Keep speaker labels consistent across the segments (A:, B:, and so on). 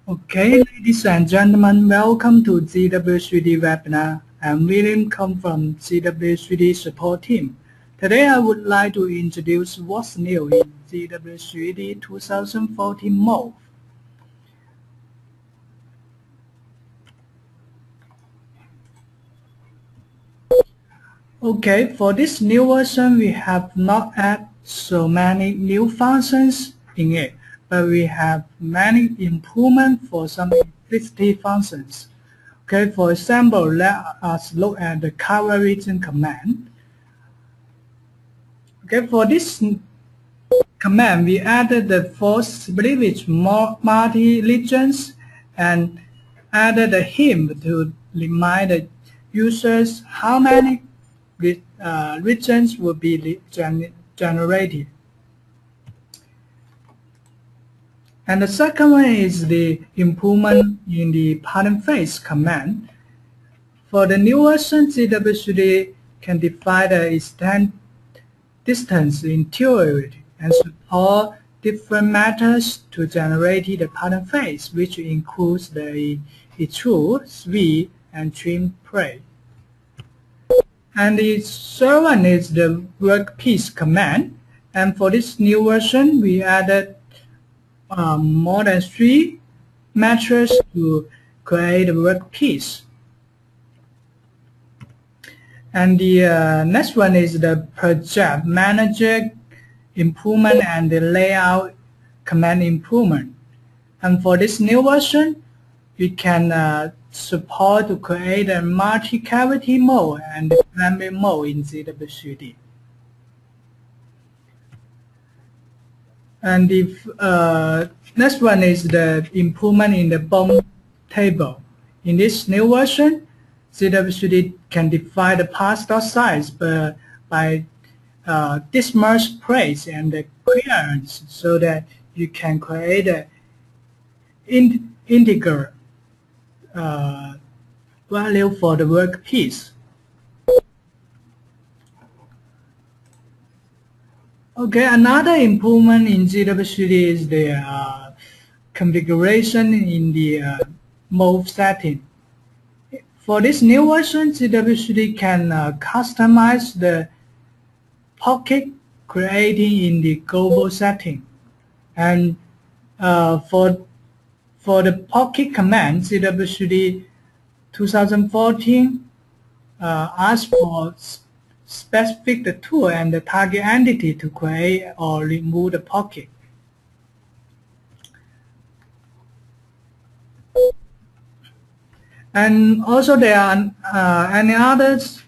A: Okay, ladies and gentlemen, welcome to ZW3D webinar. I'm William Come from ZW3D support team. Today I would like to introduce what's new in ZW3D 2014 mode. Okay, for this new version, we have not added so many new functions in it, but we have many improvements for some existing functions. Okay, for example, let us look at the cover region command. Okay, for this command, we added the force split with multi-regions and added a hint to remind the users how many regions will be generated. And the second one is the improvement in the pattern phase command. For the new version, ZW3D can define the extent distance in theory and support different methods to generate the pattern phase, which includes the extrude, sweep, and trim plate. And the third one is the workpiece command. And for this new version, we added more than 3 methods to create a workpiece. And the next one is the project manager improvement and the layout command improvement. And for this new version, we can support to create a multi-cavity mode and the primary mode in ZW3D. And the next one is the improvement in the bump table. In this new version, ZW3D can define the pass dot size by dismerged place and the clearance so that you can create an integer value for the workpiece. Okay, another improvement in ZW3D is the configuration in the mode setting. For this new version, ZW3D can customize the pocket creating in the global setting. And for the pocket command, ZW3D 2014 asks for specific the tool and the target entity to create or remove the pocket. And also there are any others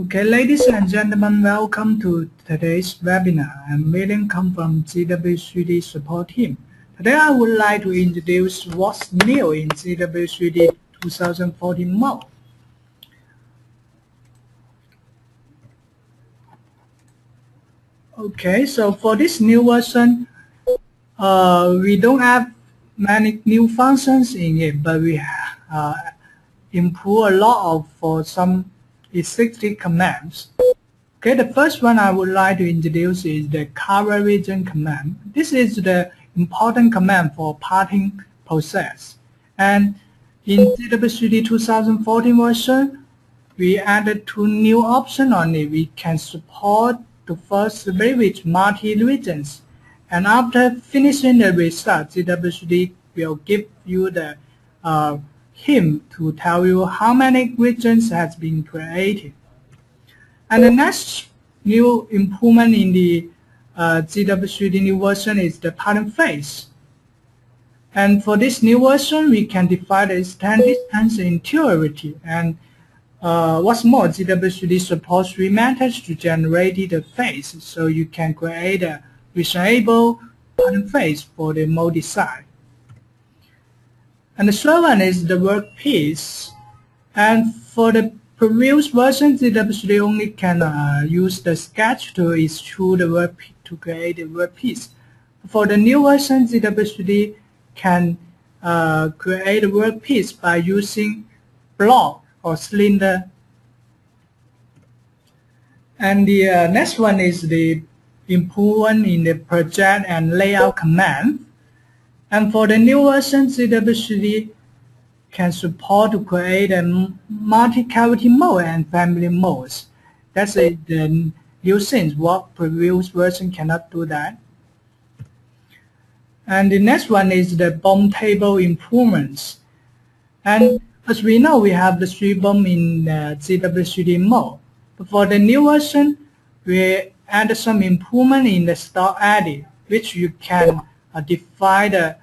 A: Okay, ladies and gentlemen, welcome to today's webinar. I'm William Come from ZW3D support team. Today I would like to introduce what's new in ZW3D 2014 mode. Okay, so for this new version, we don't have many new functions in it, but we improve a lot for some existing commands. Okay, the first one I would like to introduce is the cover region command. This is the important command for parting process. And in ZW3D 2014 version, we added 2 new options on it. We can support the first split with multi-regions. And after finishing the result, ZW3D will give you the hint to tell you how many regions has been created. And the next new improvement in the ZW3D new version is the pattern phase. And for this new version, we can define the extent distance in theory. And what's more, ZW3D supports 3 methods to generate the phase, so you can create a reasonable pattern phase for the mode design. And the third one is the workpiece. And for the previous version, ZW3D only can use the sketch to extrude the workpiece to create the workpiece. For the new version, ZW3D can create a workpiece by using block or cylinder And the next one is the improvement in the project and layout command. And for the new version, ZW3D can support to create a multi-cavity mode and family modes. That's the new things. What previous version cannot do that. And the next one is the BOM table improvements. And as we know, we have the 3 BOM in ZW3D mode. But for the new version, we added some improvement in the stock edit, which you can define the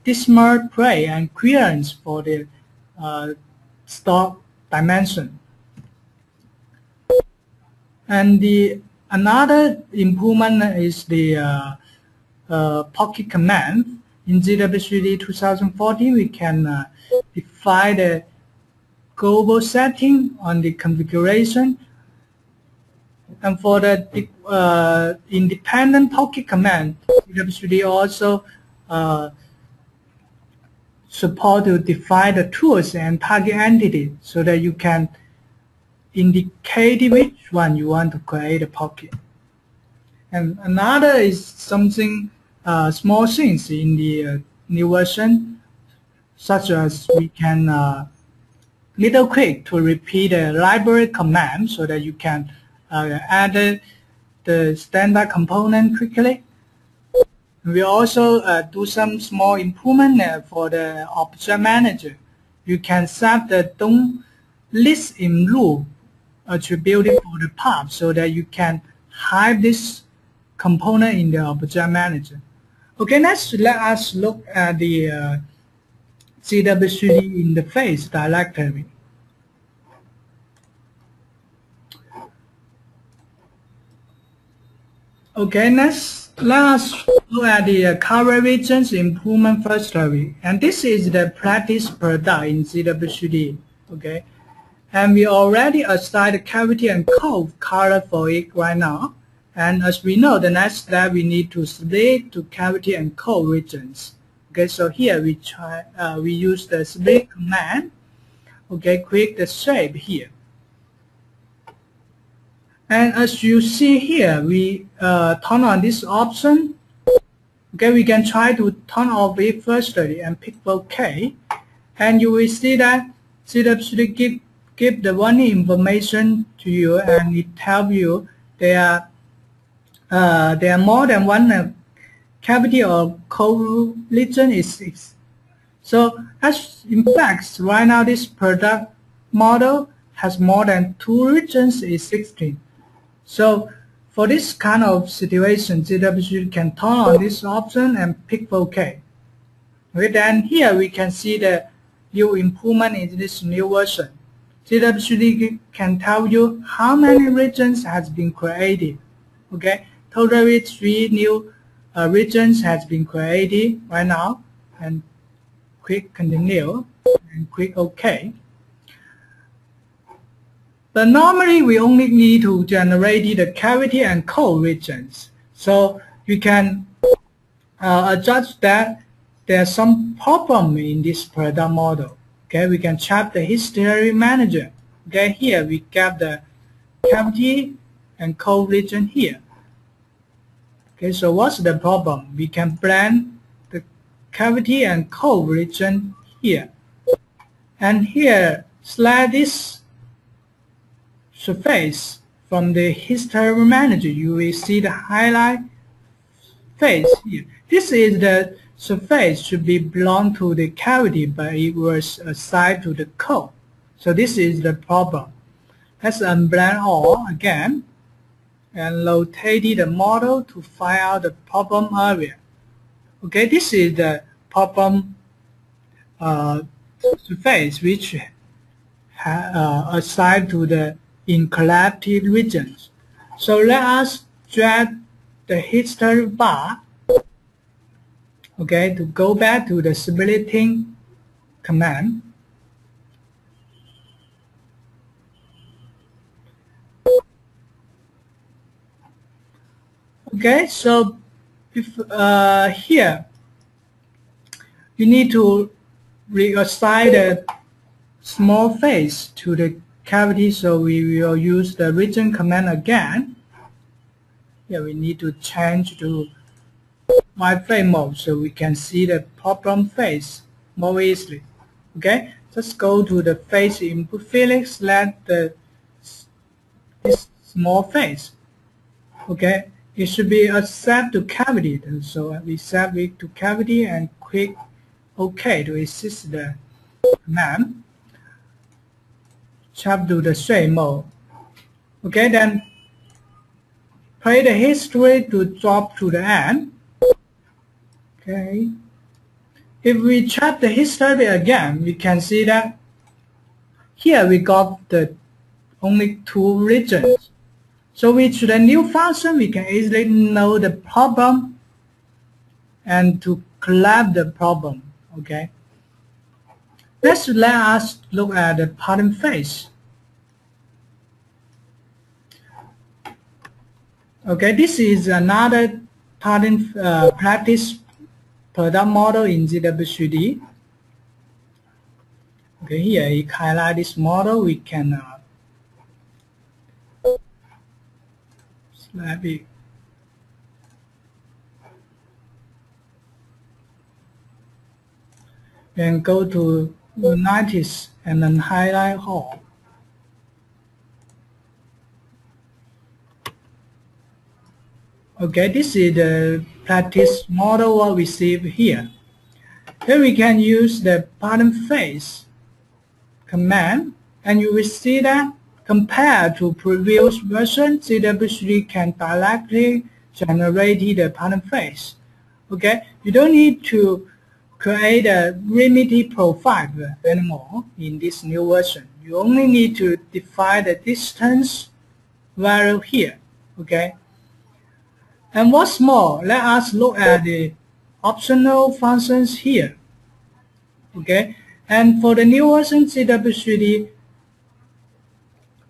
A: decimal plane and clearance for the stock dimension. And another improvement is the pocket command. In ZW3D 2014, we can define the global setting on the configuration. And for the independent pocket command, ZW3D also support to define the tools and target entity so that you can indicate which one you want to create a pocket. And another is something small things in the new version, such as we can little quick to repeat a library command so that you can add the standard component quickly. We also do some small improvement for the object manager. You can set the don't list in loop attribute for the path so that you can hide this component in the object manager. Okay, next let us look at the ZW3D interface directory. Okay, next let us look at the cover regions improvement firstly, and this is the practice product in ZW3D. Okay, and we already assigned the cavity and cove color for it right now. And as we know, the next step we need to split to cavity and cove regions. Okay, so here we use the split command. Okay, click the shape here. And as you see here, we turn on this option. Okay, we can try to turn off it firstly and pick OK. And you will see that ZW3D give the warning information to you, and it tells you there are more than one cavity or cove region is 6. So as in fact, right now this product model has more than 2 regions is 16. So for this kind of situation, ZW3D can turn on this option and pick OK. Okay, then here we can see the new improvement in this new version. ZW3D can tell you how many regions has been created. Okay, totally 3 new regions has been created right now, and click continue and click OK. But normally we only need to generate the cavity and cove regions. So you can adjust that there's some problem in this product model. Okay, we can check the history manager. Okay, here we get the cavity and cove region here. Okay, so what's the problem? We can blend the cavity and cove region here. And here, select this surface from the history manager. You will see the highlight face here. This is the surface should be belong to the cavity, but it was assigned to the cove. So this is the problem. Let's unblend all again and rotate the model to find out the problem area. Okay, this is the problem surface which assigned to the incorrect regions. So let us drag the history bar, okay, to go back to the splitting command. Okay, so if here you need to reassign the small face to the cavity, so we will use the region command again. Here we need to change to wireframe mode so we can see the problem face more easily. Okay, just go to the face input field, select this small face. Okay, it should be a set to cavity, so we set it to cavity and click OK to assist the command. Change to the straight mode. Okay, then play the history to drop to the end. Okay, if we check the history again, we can see that here we got the only two regions. So with the new function, we can easily know the problem and to collapse the problem. Okay, let us look at the pattern face. Okay, this is another pattern practice product model in ZW3D. Okay, here you highlight this model, we can slap it. And go to 90s and then highlight all. Okay, this is the practice model what we see here. Here we can use the pattern face command, and you will see that compared to previous version, ZW3D can directly generate the pattern face. Okay, you don't need to create a remedy profile anymore in this new version. You only need to define the distance value here. Okay. And what's more, let us look at the optional functions here. Okay, and for the new version, ZW3D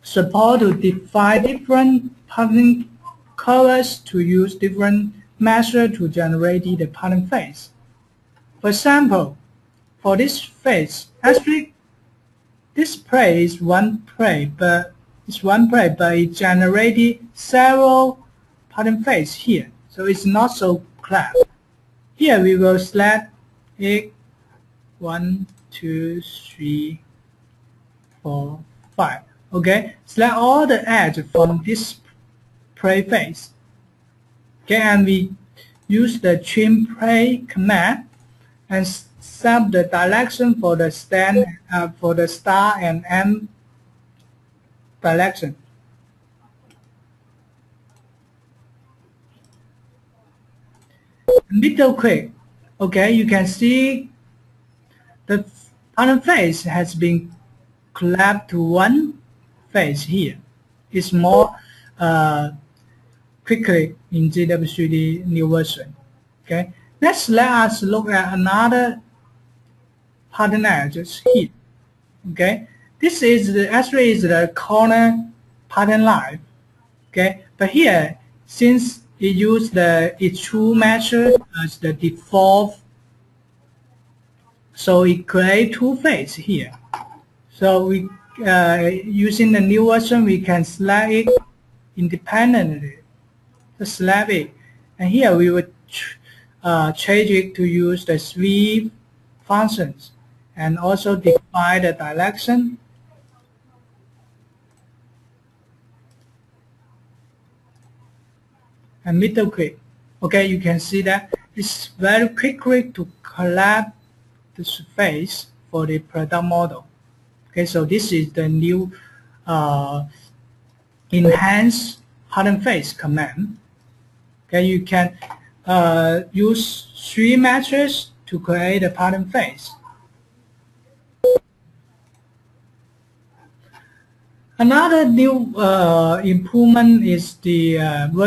A: support to define different pattern colors to use different measures to generate the pattern face. For example, for this face, actually this play is one play, but it generated several pattern face here, so it's not so clear. Here we will select it 1, 2, 3, 4, 5. Okay, select all the edges from this play face. Okay, and we use the trim play command and set the direction for the for the star and M direction. Middle click. Okay, you can see the pattern face has been collapsed to one face here. It's more quickly in ZW3D new version. Okay, next let us look at another pattern edges here. Okay, this is actually is the corner pattern line. Okay, but here since it used the true measure as the default, so it create two faces here. So we using the new version, we can select it independently. Just select it, and here we would change it to use the sweep functions and also define the direction. And middle click. Okay, you can see that it's very quickly to collapse this face for the product model. Okay, so this is the new enhanced pattern face command. Okay, you can use 3 metrics to create a pattern face. Another new improvement is the